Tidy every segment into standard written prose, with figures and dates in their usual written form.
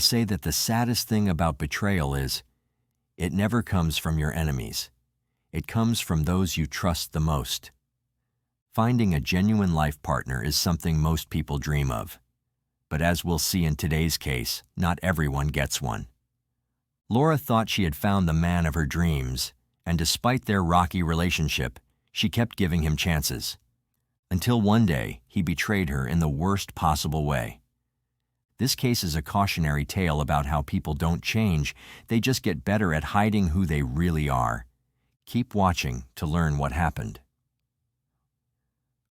say that the saddest thing about betrayal is, it never comes from your enemies. It comes from those you trust the most. Finding a genuine life partner is something most people dream of. But as we'll see in today's case, not everyone gets one. Laura thought she had found the man of her dreams, and despite their rocky relationship, she kept giving him chances. Until one day, he betrayed her in the worst possible way. This case is a cautionary tale about how people don't change, they just get better at hiding who they really are. Keep watching to learn what happened.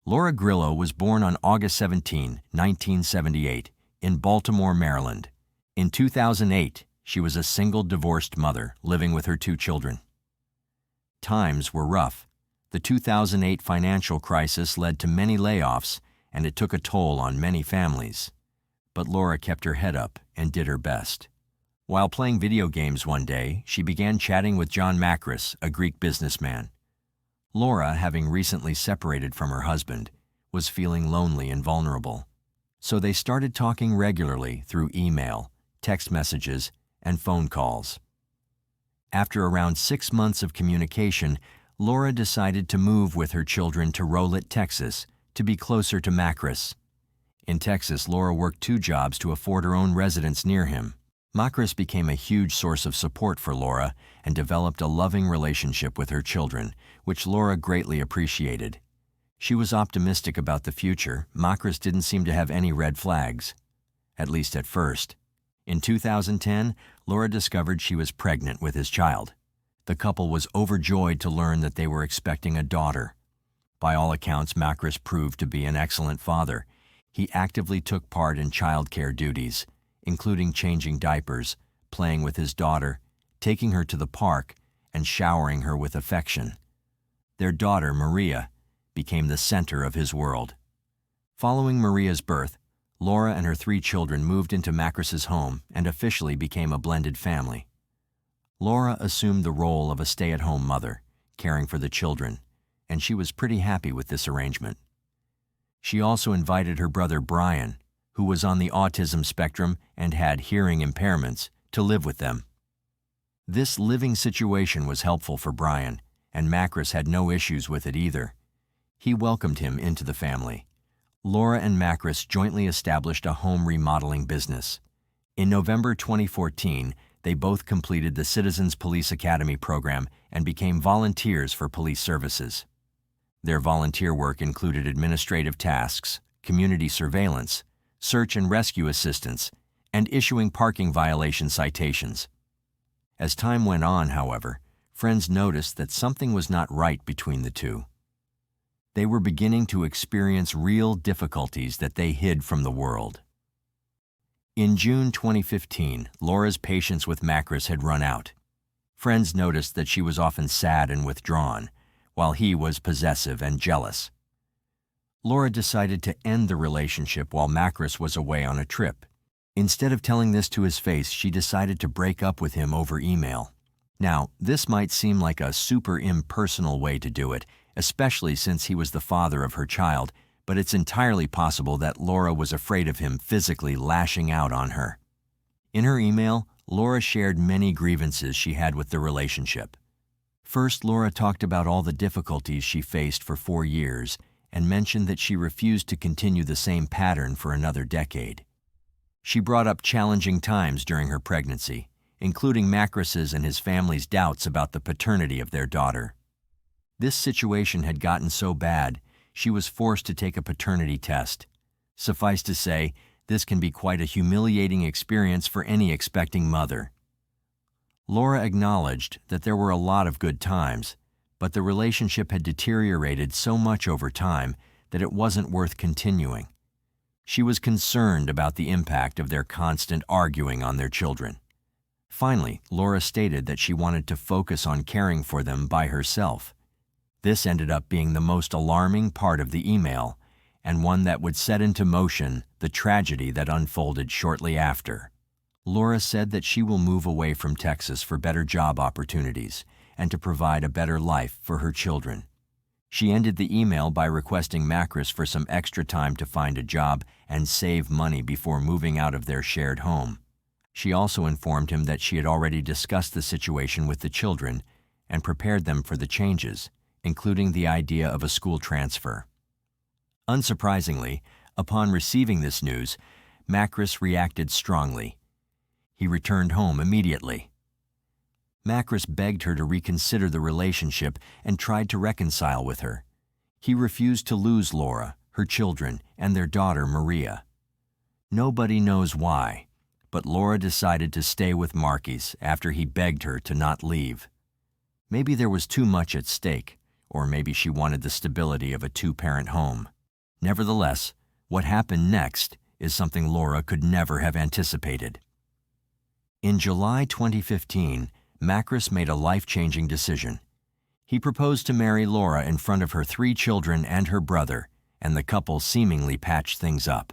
Laura Grillo was born on August 17, 1978, in Baltimore, Maryland. In 2008, she was a single divorced mother living with her 2 children. Times were rough. The 2008 financial crisis led to many layoffs, and it took a toll on many families. But Laura kept her head up and did her best. While playing video games one day, she began chatting with John Makris, a Greek businessman. Laura, having recently separated from her husband, was feeling lonely and vulnerable. So they started talking regularly through email, text messages, and phone calls. After around 6 months of communication, Laura decided to move with her children to Rowlett, Texas, to be closer to Makris. In Texas, Laura worked 2 jobs to afford her own residence near him. Makris became a huge source of support for Laura and developed a loving relationship with her children, which Laura greatly appreciated. She was optimistic about the future. Makris didn't seem to have any red flags, at least at first. In 2010, Laura discovered she was pregnant with his child. The couple was overjoyed to learn that they were expecting a daughter. By all accounts, Makris proved to be an excellent father. He actively took part in childcare duties, including changing diapers, playing with his daughter, taking her to the park, and showering her with affection. Their daughter, Maria, became the center of his world. Following Maria's birth, Laura and her 3 children moved into Makris's home and officially became a blended family. Laura assumed the role of a stay-at-home mother, caring for the children, and she was pretty happy with this arrangement. She also invited her brother Brian, who was on the autism spectrum and had hearing impairments, to live with them. This living situation was helpful for Brian, and Makris had no issues with it either. He welcomed him into the family. Laura and Makris jointly established a home remodeling business. In November 2014, they both completed the Citizens Police Academy program and became volunteers for police services. Their volunteer work included administrative tasks, community surveillance, search and rescue assistance, and issuing parking violation citations. As time went on, however, friends noticed that something was not right between the two. They were beginning to experience real difficulties that they hid from the world. In June 2015, Laura's patience with Makris had run out. Friends noticed that she was often sad and withdrawn, while he was possessive and jealous. Laura decided to end the relationship while Makris was away on a trip. Instead of telling this to his face, she decided to break up with him over email. Now, this might seem like a super impersonal way to do it, especially since he was the father of her child, but it's entirely possible that Laura was afraid of him physically lashing out on her. In her email, Laura shared many grievances she had with the relationship. First, Laura talked about all the difficulties she faced for 4 years and mentioned that she refused to continue the same pattern for another decade. She brought up challenging times during her pregnancy, including Makris's and his family's doubts about the paternity of their daughter. This situation had gotten so bad, she was forced to take a paternity test. Suffice to say, this can be quite a humiliating experience for any expecting mother. Laura acknowledged that there were a lot of good times, but the relationship had deteriorated so much over time that it wasn't worth continuing. She was concerned about the impact of their constant arguing on their children. Finally, Laura stated that she wanted to focus on caring for them by herself. This ended up being the most alarming part of the email, and one that would set into motion the tragedy that unfolded shortly after. Laura said that she will move away from Texas for better job opportunities and to provide a better life for her children. She ended the email by requesting Makris for some extra time to find a job and save money before moving out of their shared home. She also informed him that she had already discussed the situation with the children and prepared them for the changes, including the idea of a school transfer. Unsurprisingly, upon receiving this news, Makris reacted strongly. He returned home immediately. Makris begged her to reconsider the relationship and tried to reconcile with her. He refused to lose Laura, her children, and their daughter Maria. Nobody knows why, but Laura decided to stay with Makris after he begged her to not leave. Maybe there was too much at stake, or maybe she wanted the stability of a two-parent home. Nevertheless, what happened next is something Laura could never have anticipated. In July 2015, Makris made a life-changing decision. He proposed to marry Laura in front of her 3 children and her brother, and the couple seemingly patched things up.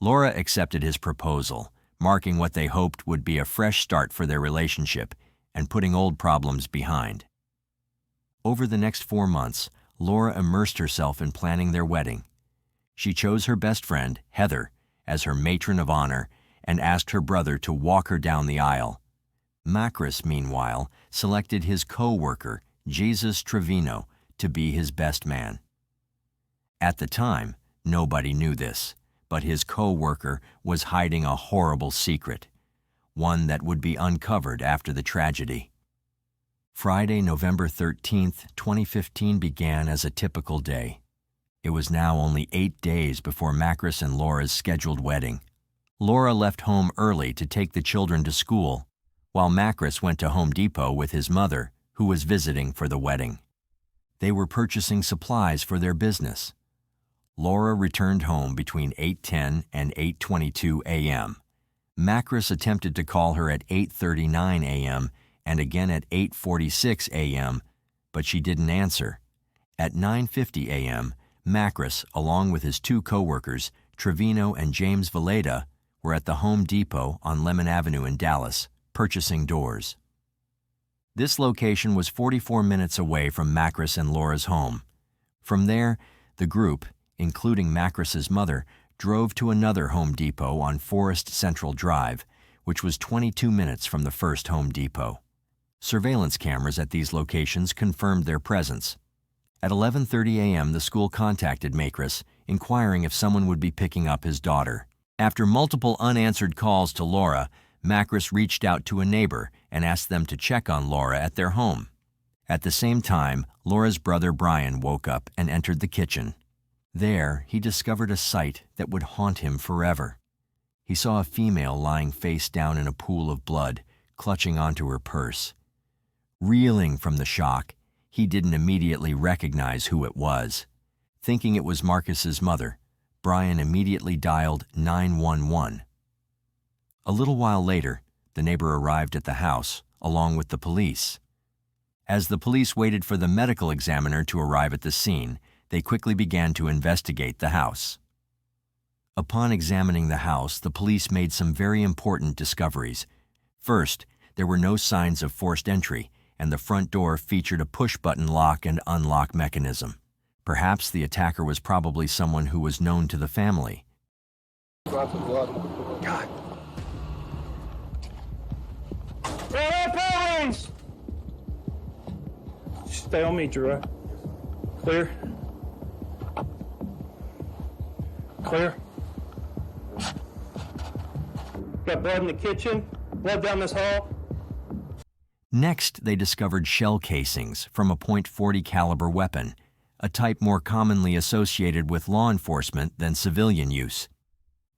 Laura accepted his proposal, marking what they hoped would be a fresh start for their relationship and putting old problems behind. Over the next 4 months, Laura immersed herself in planning their wedding. She chose her best friend, Heather, as her matron of honor and asked her brother to walk her down the aisle. Makris, meanwhile, selected his co-worker, Jesus Trevino, to be his best man. At the time, nobody knew this, but his co-worker was hiding a horrible secret, one that would be uncovered after the tragedy. Friday, November 13, 2015 began as a typical day. It was now only 8 days before Makris and Laura's scheduled wedding. Laura left home early to take the children to school, while Makris went to Home Depot with his mother, who was visiting for the wedding. They were purchasing supplies for their business. Laura returned home between 8:10 and 8:22 a.m. Makris attempted to call her at 8:39 a.m. and again at 8:46 a.m., but she didn't answer. At 9:50 a.m., Makris, along with his 2 co-workers, Trevino and James Valleda, were at the Home Depot on Lemon Avenue in Dallas, purchasing doors. This location was 44 minutes away from Makris and Laura's home. From there, the group, including Makris's mother, drove to another Home Depot on Forest Central Drive, which was 22 minutes from the first Home Depot. Surveillance cameras at these locations confirmed their presence. At 11:30 a.m., the school contacted Makris, inquiring if someone would be picking up his daughter. After multiple unanswered calls to Laura, Makris reached out to a neighbor and asked them to check on Laura at their home. At the same time, Laura's brother Brian woke up and entered the kitchen. There, he discovered a sight that would haunt him forever. He saw a female lying face down in a pool of blood, clutching onto her purse. Reeling from the shock, he didn't immediately recognize who it was. Thinking it was Marcus's mother, Brian immediately dialed 911. A little while later, the neighbor arrived at the house, along with the police. As the police waited for the medical examiner to arrive at the scene, they quickly began to investigate the house. Upon examining the house, the police made some very important discoveries. First, there were no signs of forced entry, and the front door featured a push-button lock and unlock mechanism. Perhaps the attacker was probably someone who was known to the family. God. Stay on me, Drew. Clear. Clear. Got blood in the kitchen, blood down this hall. Next, they discovered shell casings from a .40 caliber weapon, a type more commonly associated with law enforcement than civilian use.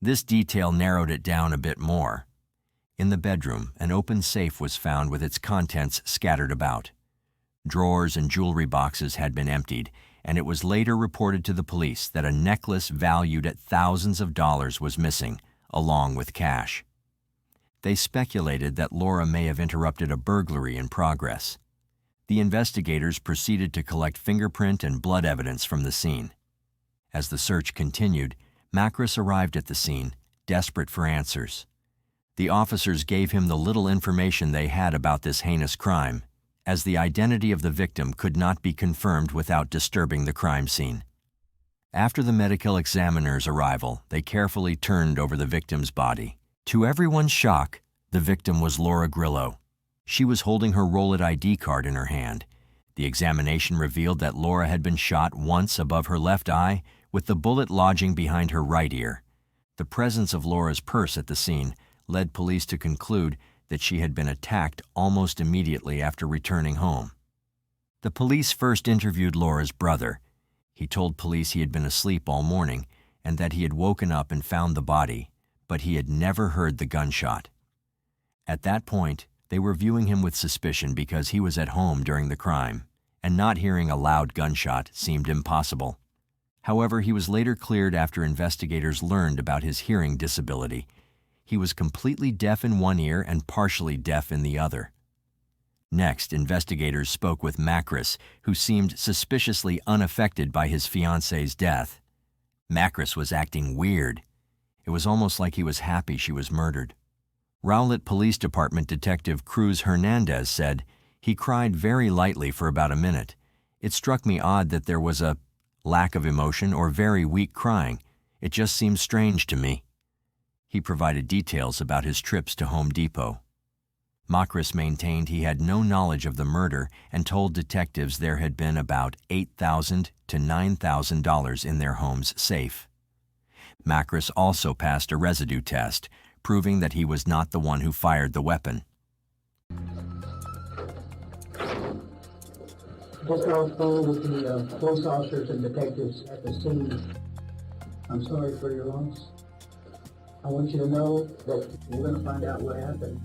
This detail narrowed it down a bit more. In the bedroom, an open safe was found with its contents scattered about. Drawers and jewelry boxes had been emptied, and it was later reported to the police that a necklace valued at thousands of dollars was missing, along with cash. They speculated that Laura may have interrupted a burglary in progress. The investigators proceeded to collect fingerprint and blood evidence from the scene. As the search continued, Makris arrived at the scene, desperate for answers. The officers gave him the little information they had about this heinous crime, as the identity of the victim could not be confirmed without disturbing the crime scene. After the medical examiner's arrival, they carefully turned over the victim's body. To everyone's shock, the victim was Laura Grillo. She was holding her Roll-It ID card in her hand. The examination revealed that Laura had been shot once above her left eye, with the bullet lodging behind her right ear. The presence of Laura's purse at the scene led police to conclude that she had been attacked almost immediately after returning home. The police first interviewed Laura's brother. He told police he had been asleep all morning and that he had woken up and found the body, but he had never heard the gunshot. At that point, they were viewing him with suspicion because he was at home during the crime, and not hearing a loud gunshot seemed impossible. However, he was later cleared after investigators learned about his hearing disability. He was completely deaf in one ear and partially deaf in the other. Next, investigators spoke with Makris, who seemed suspiciously unaffected by his fiancée's death. Makris was acting weird. It was almost like he was happy she was murdered. Rowlett Police Department Detective Cruz Hernandez said, "He cried very lightly for about a minute. It struck me odd that there was a lack of emotion or very weak crying. It just seemed strange to me." He provided details about his trips to Home Depot. Makris maintained he had no knowledge of the murder and told detectives there had been about $8,000 to $9,000 in their home's safe. Makris also passed a residue test, proving that he was not the one who fired the weapon. Just got through with the police officers and detectives at the scene. I'm sorry for your loss. I want you to know that we're going to find out what happened.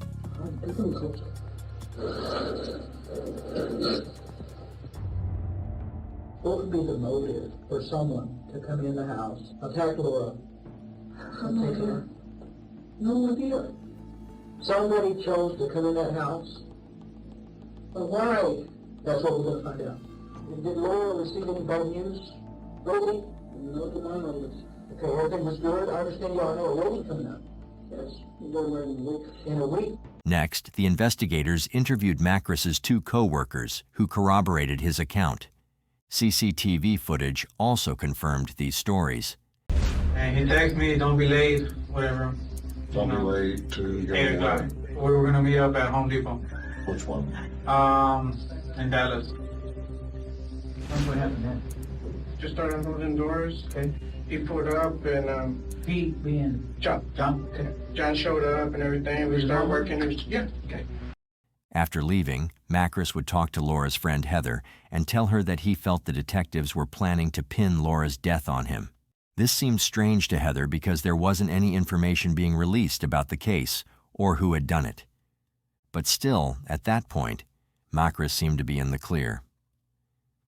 What would be the motive for someone to come in the house, attack Laura, and take her? No idea. Somebody chose to come in that house. But why? That's what we're going to find out. Did Laura receive any bad news? Rosie? No, to my knowledge. Okay, everything was good. I understand y'all know a wedding coming up. Yes, we're in a week. In a week. Next, the investigators interviewed Makris's two co-workers, who corroborated his account. CCTV footage also confirmed these stories. And he texted me, "Don't be late, whatever." Don't be late to get away. We were gonna meet up at Home Depot. Which one? In Dallas. That's what happened then. Just started holding doors. Okay. He pulled up and He being John okay. John showed up and everything. We started working. Yeah. Okay. After leaving, Makris would talk to Laura's friend Heather and tell her that he felt the detectives were planning to pin Laura's death on him. This seemed strange to Heather because there wasn't any information being released about the case or who had done it. But still, at that point, Makris seemed to be in the clear.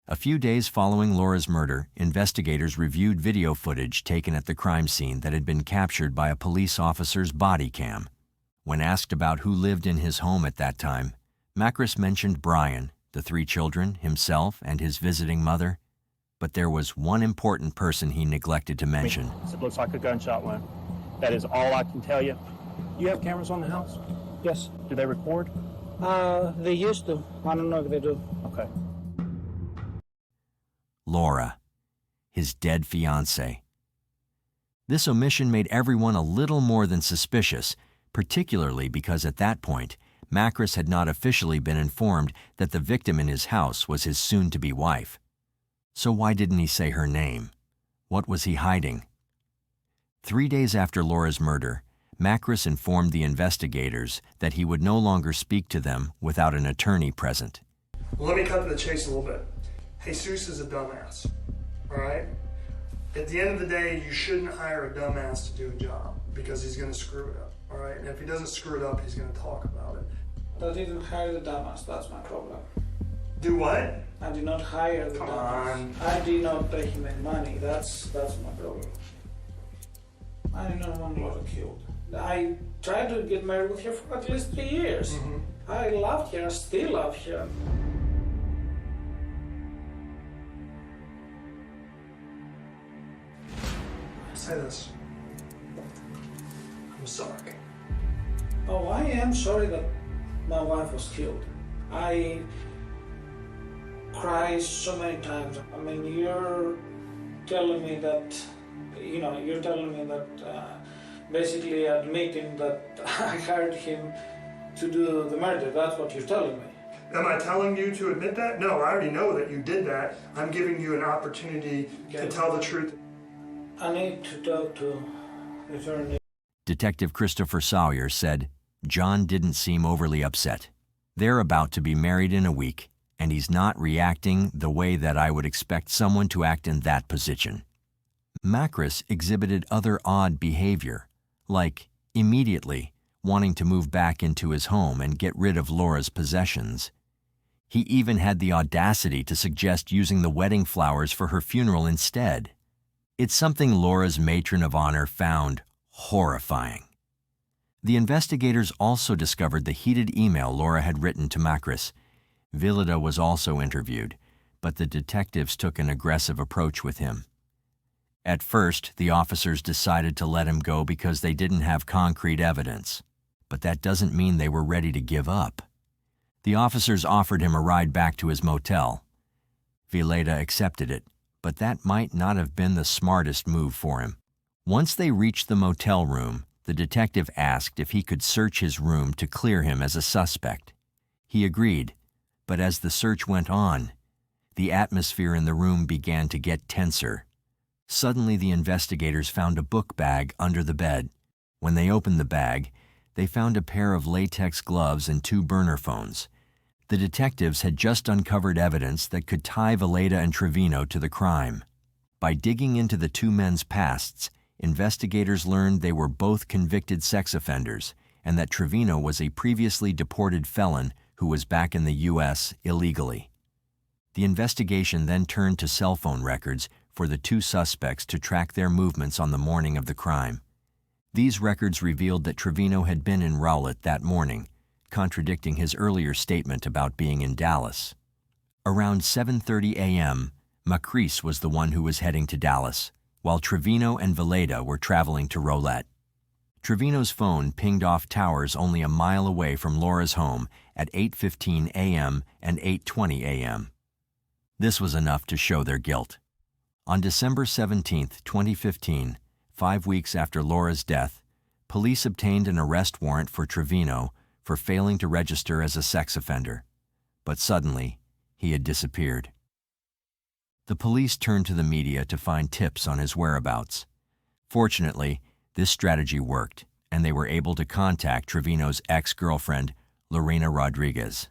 A few days following Laura's murder, investigators reviewed video footage taken at the crime scene that had been captured by a police officer's body cam. When asked about who lived in his home at that time, Makris mentioned Brian, the 3 children, himself, and his visiting mother. But there was one important person he neglected to mention. It looks like a gunshot wound. That is all I can tell you. You have cameras on the house? Yes. Do they record? They used to. I don't know if they do. Okay. Laura, his dead fiancée. This omission made everyone a little more than suspicious, particularly because at that point, Makris had not officially been informed that the victim in his house was his soon-to-be wife. So why didn't he say her name? What was he hiding? 3 days after Laura's murder, Makris informed the investigators that he would no longer speak to them without an attorney present. Well, let me cut to the chase a little bit. Jesus is a dumbass, all right? At the end of the day, you shouldn't hire a dumbass to do a job because he's going to screw it up, all right? And if he doesn't screw it up, he's going to talk about it. I didn't hire the dumbass, that's my problem. Do what? I did not hire the Come dumbass. on. I did not pay him any money, that's my problem. I did not want Laura killed. I tried to get married with her for at least 3 years. I loved her, I still love her. Say this. I'm sorry. Oh, I am sorry that my wife was killed. I cried so many times. I mean, you're telling me that, basically admitting that I hired him to do the murder. That's what you're telling me. Am I telling you to admit that? No, I already know that you did that. I'm giving you an opportunity to tell the truth. I need to talk to the attorney. Detective Christopher Sawyer said, John didn't seem overly upset. They're about to be married in a week, and he's not reacting the way that I would expect someone to act in that position. Makris exhibited other odd behavior, like immediately wanting to move back into his home and get rid of Laura's possessions. He even had the audacity to suggest using the wedding flowers for her funeral instead. It's something Laura's matron of honor found horrifying. The investigators also discovered the heated email Laura had written to Makris. Vilida was also interviewed, but the detectives took an aggressive approach with him. At first, the officers decided to let him go because they didn't have concrete evidence, but that doesn't mean they were ready to give up. The officers offered him a ride back to his motel. Vilida accepted it, but that might not have been the smartest move for him. Once they reached the motel room, the detective asked if he could search his room to clear him as a suspect. He agreed, but as the search went on, the atmosphere in the room began to get tenser. Suddenly, the investigators found a book bag under the bed. When they opened the bag, they found a pair of latex gloves and 2 burner phones. The detectives had just uncovered evidence that could tie Vilida and Trevino to the crime. By digging into the 2 men's pasts, investigators learned they were both convicted sex offenders and that Trevino was a previously deported felon who was back in the U.S. illegally. The investigation then turned to cell phone records for the 2 suspects to track their movements on the morning of the crime. These records revealed that Trevino had been in Rowlett that morning, contradicting his earlier statement about being in Dallas. Around 7:30 a.m., Makris was the one who was heading to Dallas, while Trevino and Vilida were traveling to Rowlett. Trevino's phone pinged off towers only a mile away from Laura's home at 8:15 a.m. and 8:20 a.m. This was enough to show their guilt. On December 17, 2015, 5 weeks after Laura's death, police obtained an arrest warrant for Trevino for failing to register as a sex offender. But suddenly, he had disappeared. The police turned to the media to find tips on his whereabouts. Fortunately, this strategy worked, and they were able to contact Trevino's ex-girlfriend, Lorena Rodriguez.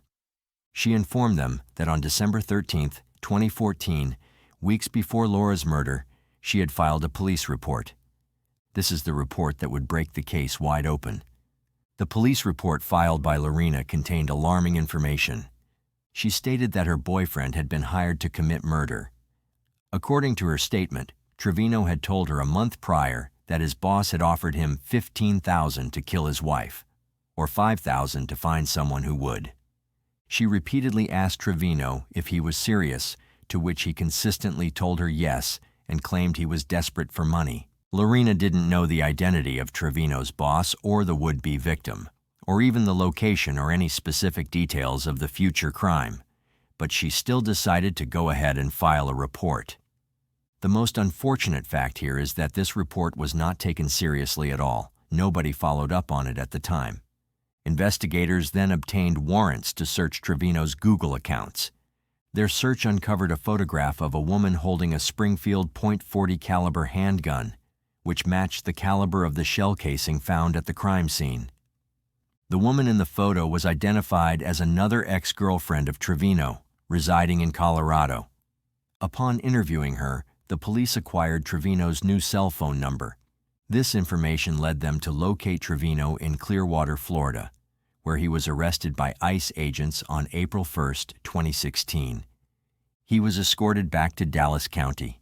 She informed them that on December 13, 2014, weeks before Laura's murder, she had filed a police report. This is the report that would break the case wide open. The police report filed by Lorena contained alarming information. She stated that her boyfriend had been hired to commit murder. According to her statement, Trevino had told her a month prior that his boss had offered him $15,000 to kill his wife, or $5,000 to find someone who would. She repeatedly asked Trevino if he was serious, to which he consistently told her yes and claimed he was desperate for money. Lorena didn't know the identity of Trevino's boss or the would-be victim, or even the location or any specific details of the future crime, but she still decided to go ahead and file a report. The most unfortunate fact here is that this report was not taken seriously at all. Nobody followed up on it at the time. Investigators then obtained warrants to search Trevino's Google accounts. Their search uncovered a photograph of a woman holding a Springfield .40 caliber handgun, which matched the caliber of the shell casing found at the crime scene. The woman in the photo was identified as another ex-girlfriend of Trevino, residing in Colorado. Upon interviewing her, the police acquired Trevino's new cell phone number. This information led them to locate Trevino in Clearwater, Florida, where he was arrested by ICE agents on April 1, 2016. He was escorted back to Dallas County.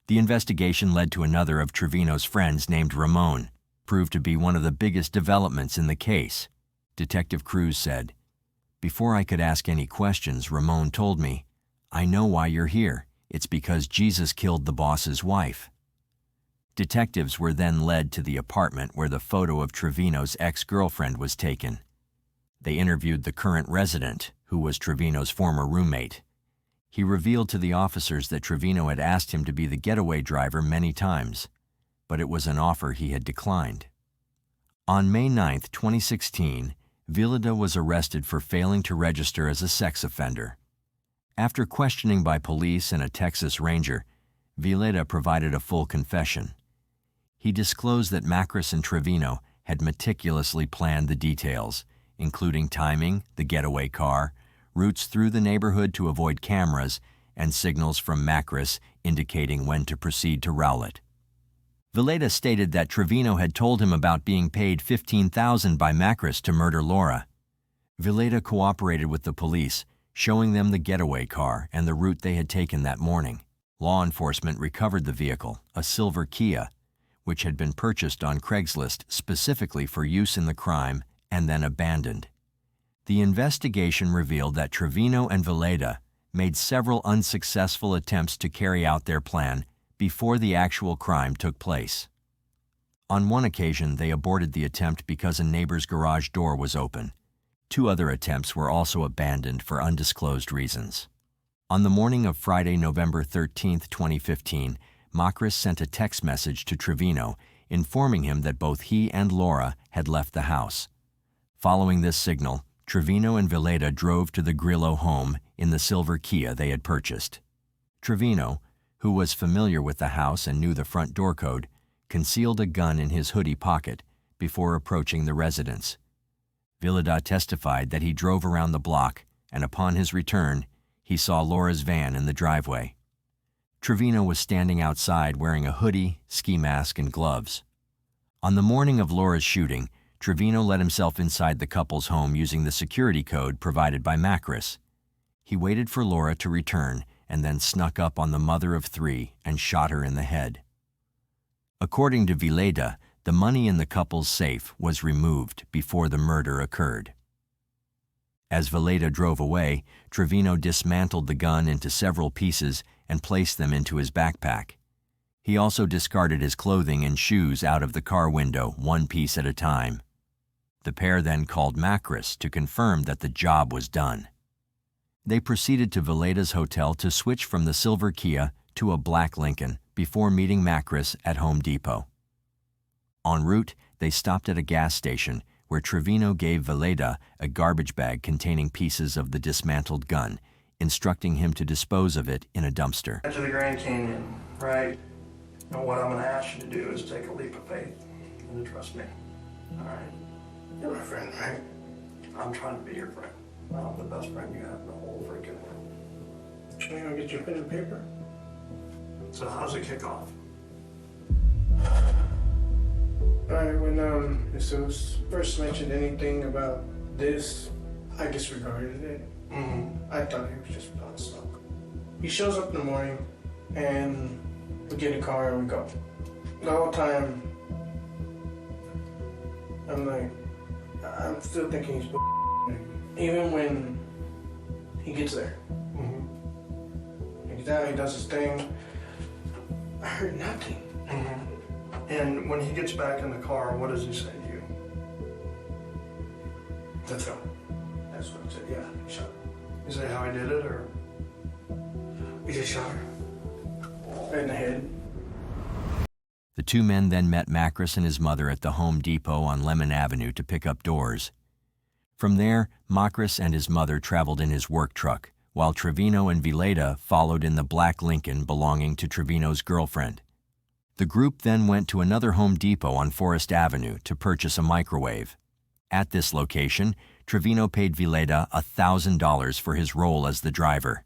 The investigation led to another of Trevino's friends named Ramon, proved to be one of the biggest developments in the case. Detective Cruz said, "Before I could ask any questions, Ramon told me, 'I know why you're here. It's because Jesus killed the boss's wife.'" Detectives were then led to the apartment where the photo of Trevino's ex-girlfriend was taken. They interviewed the current resident, who was Trevino's former roommate. He revealed to the officers that Trevino had asked him to be the getaway driver many times. but it was an offer he had declined. On May 9, 2016, Vileda was arrested for failing to register as a sex offender. After questioning by police and a Texas Ranger, Vileda provided a full confession. He disclosed that Makris and Trevino had meticulously planned the details, including timing, the getaway car, routes through the neighborhood to avoid cameras, and signals from Makris indicating when to proceed to Rowlett. Vileda stated that Trevino had told him about being paid $15,000 by Makris to murder Laura. Vileda cooperated with the police, showing them the getaway car and the route they had taken that morning. Law enforcement recovered the vehicle, a silver Kia, which had been purchased on Craigslist specifically for use in the crime and then abandoned. The investigation revealed that Trevino and Vileda made several unsuccessful attempts to carry out their plan before the actual crime took place. On one occasion, they aborted the attempt because a neighbor's garage door was open. 2 other attempts were also abandoned for undisclosed reasons. On the morning of Friday, November 13, 2015, Makris sent a text message to Trevino informing him that both he and Laura had left the house. Following this signal, Trevino and Vileda drove to the Grillo home in the silver Kia they had purchased. Trevino, who was familiar with the house and knew the front door code, concealed a gun in his hoodie pocket before approaching the residence. Vileda testified that he drove around the block, and upon his return, he saw Laura's van in the driveway. Trevino was standing outside wearing a hoodie, ski mask, and gloves. On the morning of Laura's shooting, Trevino let himself inside the couple's home using the security code provided by Makris. He waited for Laura to return and then snuck up on the mother of 3 and shot her in the head. According to Vileda, the money in the couple's safe was removed before the murder occurred. As Vileda drove away, Trevino dismantled the gun into several pieces and placed them into his backpack. He also discarded his clothing and shoes out of the car window, one piece at a time. The pair then called Makris to confirm that the job was done. They proceeded to Vileda's hotel to switch from the silver Kia to a black Lincoln before meeting Makris at Home Depot. En route, they stopped at a gas station where Trevino gave Vileda a garbage bag containing pieces of the dismantled gun, instructing him to dispose of it in a dumpster. To the Grand Canyon, right? And what I'm going to ask you to do is take a leap of faith and to trust me. All right? You're my friend, right? I'm trying to be your friend. I'm the best friend you have in the whole freaking world. Should I go get your pen and paper? So how does it kick off? Alright, when Jesus first mentioned anything about this, I disregarded it. I thought he was just unstuck. He shows up in the morning and we get in the car and we go. The whole time, I'm still thinking he's even when he gets there. He gets out, he does his thing. I heard nothing. And when he gets back in the car, what does he say to you? Let's go. That's what he said. Yeah, he shot her. Is that how he did it, or? He just shot her. Right in the head. The 2 men then met Makris and his mother at the Home Depot on Lemon Avenue to pick up doors. From there, Makris and his mother traveled in his work truck, while Trevino and Vileda followed in the black Lincoln belonging to Trevino's girlfriend. The group then went to another Home Depot on Forest Avenue to purchase a microwave. At this location, Trevino paid Vileda $1,000 for his role as the driver.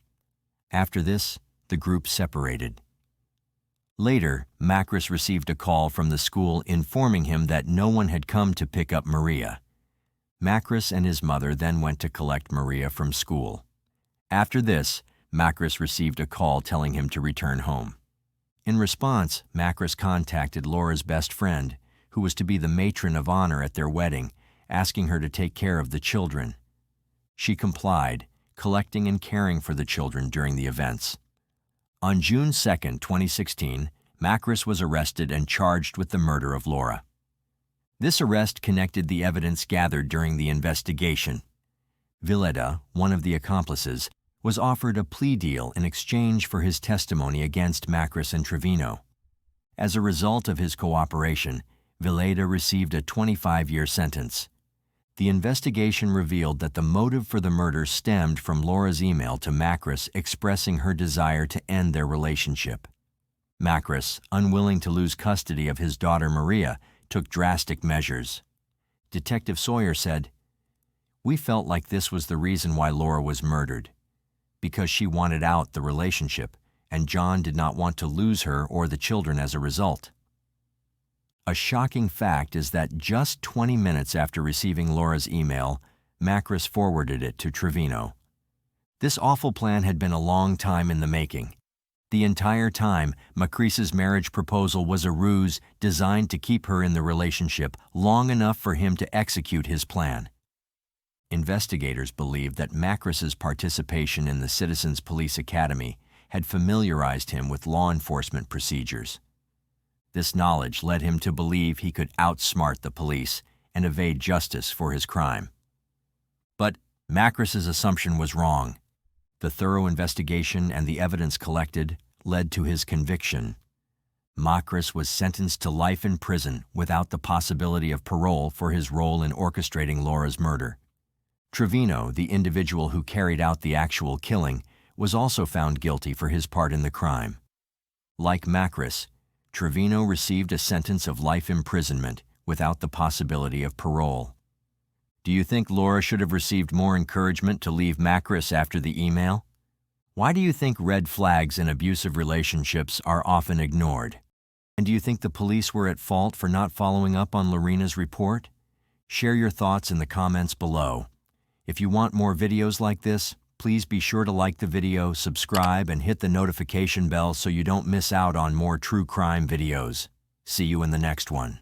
After this, the group separated. Later, Makris received a call from the school informing him that no one had come to pick up Maria. Makris and his mother then went to collect Maria from school. After this, Makris received a call telling him to return home. In response, Makris contacted Laura's best friend, who was to be the matron of honor at their wedding, asking her to take care of the children. She complied, collecting and caring for the children during the events. On June 2, 2016, Makris was arrested and charged with the murder of Laura. This arrest connected the evidence gathered during the investigation. Vileda, one of the accomplices, was offered a plea deal in exchange for his testimony against Makris and Trevino. As a result of his cooperation, Vileda received a 25-year sentence. The investigation revealed that the motive for the murder stemmed from Laura's email to Makris expressing her desire to end their relationship. Makris, unwilling to lose custody of his daughter Maria, took drastic measures. Detective Sawyer said, "We felt like this was the reason why Laura was murdered, because she wanted out the relationship, and John did not want to lose her or the children as a result." A shocking fact is that just 20 minutes after receiving Laura's email, Makris forwarded it to Trevino. This awful plan had been a long time in the making. The entire time, Makris's marriage proposal was a ruse designed to keep her in the relationship long enough for him to execute his plan. Investigators believed that Makris's participation in the Citizens Police Academy had familiarized him with law enforcement procedures. This knowledge led him to believe he could outsmart the police and evade justice for his crime. But Makris's assumption was wrong. The thorough investigation and the evidence collected led to his conviction. Makris was sentenced to life in prison without the possibility of parole for his role in orchestrating Laura's murder. Trevino, the individual who carried out the actual killing, was also found guilty for his part in the crime. Like Makris, Trevino received a sentence of life imprisonment without the possibility of parole. Do you think Laura should have received more encouragement to leave Makris after the email? Why do you think red flags in abusive relationships are often ignored? And do you think the police were at fault for not following up on Lorena's report? Share your thoughts in the comments below. If you want more videos like this, please be sure to like the video, subscribe, and hit the notification bell so you don't miss out on more true crime videos. See you in the next one.